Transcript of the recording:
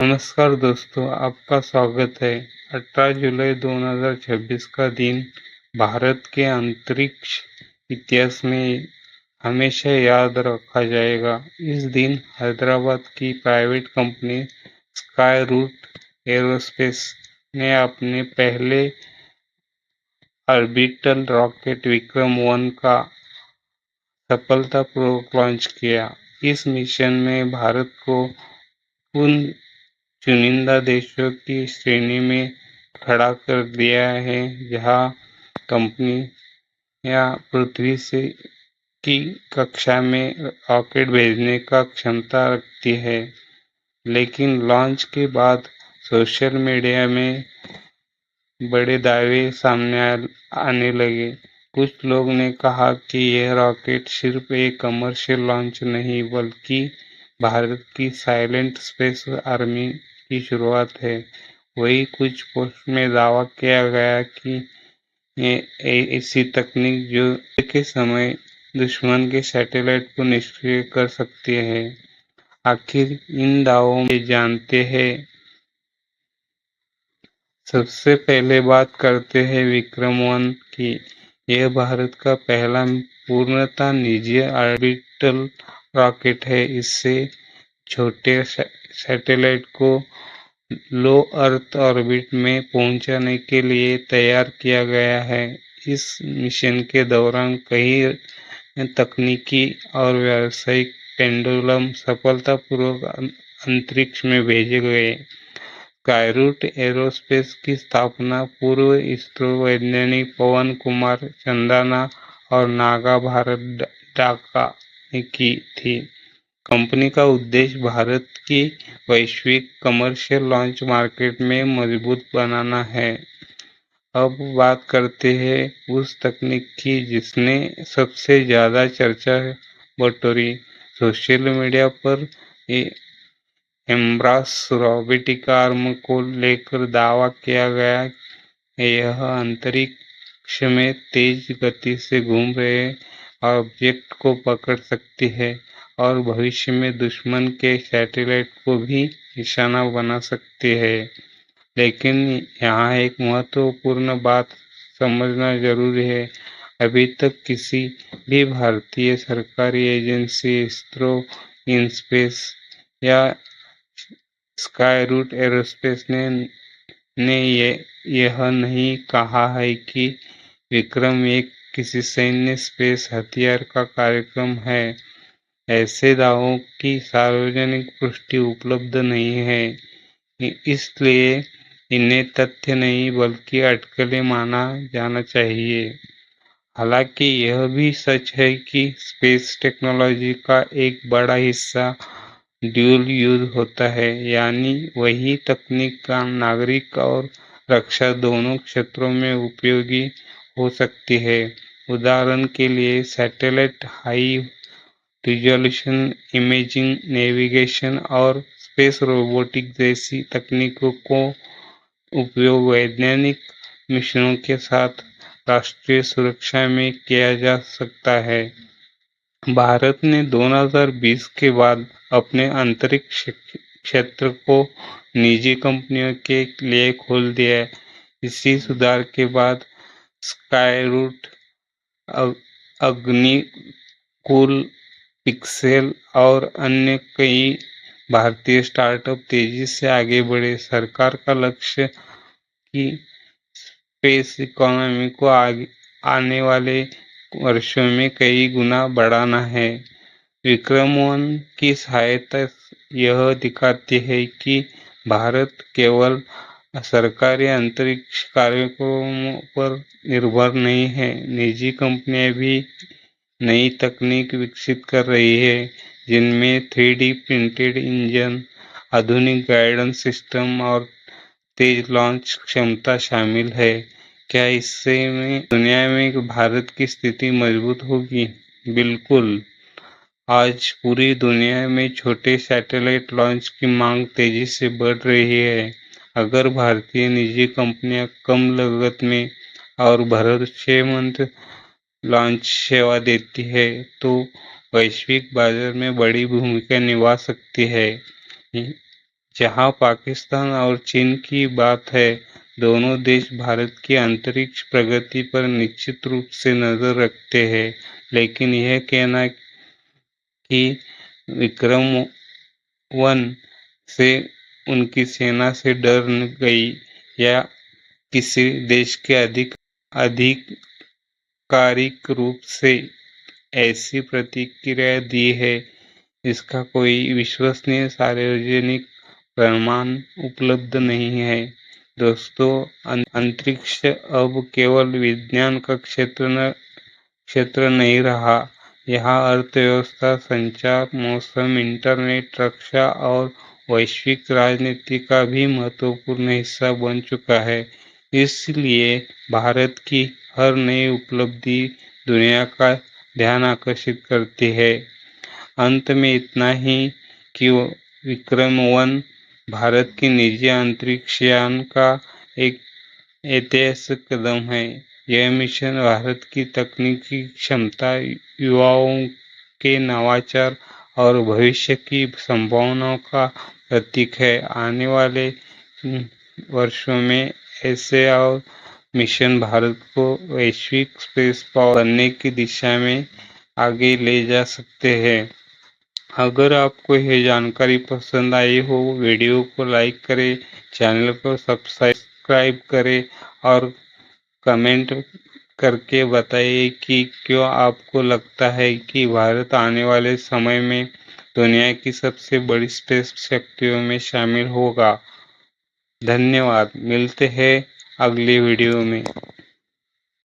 नमस्कार दोस्तों, आपका स्वागत है। 18 जुलाई 2026 का दिन भारत के अंतरिक्ष इतिहास में हमेशा याद रखा जाएगा। इस दिन हैदराबाद की private company Skyroot Aerospace ने अपने पहले ऑर्बिटल रॉकेट विक्रम-1 का सफलतापूर्वक लॉन्च किया। इस मिशन में भारत को उन चुनिंदा देशों की श्रेणी में खड़ा कर दिया है जहां कंपनियां पृथ्वी से की कक्षा में रॉकेट भेजने का क्षमता रखती है। लेकिन लॉन्च के बाद सोशल मीडिया में बड़े दावे सामने आने लगे। कुछ लोग ने कहा कि यह रॉकेट सिर्फ एक कमर्शियल लॉन्च नहीं बल्कि भारत की साइलेंट स्पेस आर्मी की शुरुआत है। वही कुछ पोस्ट में दावा किया गया कि ये ऐसी तकनीक जो के समय दुश्मन के सैटेलाइट को निष्क्रिय कर सकती है। आखिर इन दावों में जानते हैं। सबसे पहले बात करते हैं विक्रम-1 की। यह भारत का पहला पूर्णतः निजी ऑर्बिटल रॉकेट है। इससे छोटे सैटेलाइट को लो अर्थ ऑर्बिट में पहुंचाने के लिए तैयार किया गया है। इस मिशन के दौरान कई तकनीकी और व्यावसायिक पेंडुलम सफलतापूर्वक अंतरिक्ष में भेजे गए। स्काईरूट एरोस्पेस की स्थापना पूर्व इसरो वैज्ञानिक पवन कुमार चंदाना और नागा भारत डाका ने की थी। कंपनी का उद्देश्य भारत की वैश्विक कमर्शियल लॉन्च मार्केट में मजबूत बनाना है। अब बात करते हैं उस तकनीक की जिसने सबसे ज़्यादा चर्चा बटोरी। सोशल मीडिया पर एम्ब्रास रोबोटिक आर्म को लेकर दावा किया गया यह अंतरिक्ष में तेज गति से घूम रहे ऑब्जेक्ट को पकड़ सकती है और भविष्य में दुश्मन के सैटेलाइट को भी निशाना बना सकती है। लेकिन यहाँ एक महत्वपूर्ण बात समझना जरूरी है। अभी तक किसी भी भारतीय सरकारी एजेंसी, इसरो, इनस्पेस या स्काईरूट एरोस्पेस ने यह नहीं कहा है कि विक्रम-1 किसी सैन्य स्पेस हथियार का कार्यक्रम है। ऐसे दावों की सार्वजनिक पुष्टि उपलब्ध नहीं है, इसलिए इन्हें तथ्य नहीं बल्कि अटकलें माना जाना चाहिए। हालांकि यह भी सच है कि स्पेस टेक्नोलॉजी का एक बड़ा हिस्सा ड्यूल यूज होता है, यानी वही तकनीक का नागरिक और रक्षा दोनों क्षेत्रों में उपयोगी हो सकती है। उदाहरण के लिए satellite high resolution imaging, navigation और स्पेस रोबोटिक्स जैसी तकनीकों को उपयोग वैज्ञानिक मिशनों के साथ राष्ट्रीय सुरक्षा में किया जा सकता है। भारत ने 2020 के बाद अपने अंतरिक्ष क्षेत्र को निजी कंपनियों के लिए खोल दिया है। इसी सुधार के बाद स्काईरूट, अग्निकुल, पिक्सेल और अन्य कई भारतीय स्टार्टअप तेजी से आगे बढ़े। सरकार का लक्ष्य कि स्पेस इकोनॉमी को आने वाले वर्षों में कई गुना बढ़ाना है। विक्रम-1 की सहायता यह दिखाती है कि भारत केवल सरकारी अंतरिक्ष कार्यक्रमों पर निर्भर नहीं है। निजी कंपनियां भी नई तकनीक विकसित कर रही है, जिनमें 3D प्रिंटेड इंजन, आधुनिक गाइडेंस सिस्टम और तेज लॉन्च क्षमता शामिल है। क्या इससे दुनिया में भारत की स्थिति मजबूत होगी? बिल्कुल। आज पूरी दुनिया में छोटे सैटेलाइट लॉन्च की मांग तेजी से बढ़ रही है। अगर भारतीय निजी कंपनियां कम लागत में और भरोसेमंद लॉन्च सेवा देती है तो वैश्विक बाजार में बड़ी भूमिका निभा सकती है। जहां पाकिस्तान और चीन की बात है, दोनों देश भारत की अंतरिक्ष प्रगति पर निश्चित रूप से नजर रखते हैं, लेकिन यह कहना कि विक्रम वन से उनकी सेना से डर गई या किसी देश के आधिकारिक रूप से ऐसी प्रतिक्रिया दी है, इसका कोई विश्वसनीय सार्वजनिक प्रमाण उपलब्ध नहीं है। दोस्तों, अंतरिक्ष अब केवल विज्ञान का क्षेत्र नहीं रहा, यहाँ अर्थव्यवस्था, संचार, मौसम, इंटरनेट, रक्षा और वैश्विक राजनीति का भी महत्वपूर्ण हिस्सा बन चुका है। इसलिए भारत की हर नई उपलब्धि दुनिया का ध्यान आकर्षित करती है। अंत में इतना ही कि विक्रम वन भारत की निजी अंतरिक्ष यान का एक ऐतिहासिक कदम है। यह मिशन भारत की तकनीकी क्षमता, युवाओं के नवाचार और भविष्य की संभावनाओं का प्रतीक है। आने वाले वर्षों में ऐसे और मिशन भारत को वैश्विक स्पेस पावर बनने की दिशा में आगे ले जा सकते हैं। अगर आपको यह जानकारी पसंद आई हो, वीडियो को लाइक करें, चैनल को सब्सक्राइब करें और कमेंट करके बताइए कि क्यों आपको लगता है कि भारत आने वाले समय में दुनिया की सबसे बड़ी स्पेस शक्तियों में शामिल होगा। धन्यवाद, मिलते हैं अगली वीडियो में।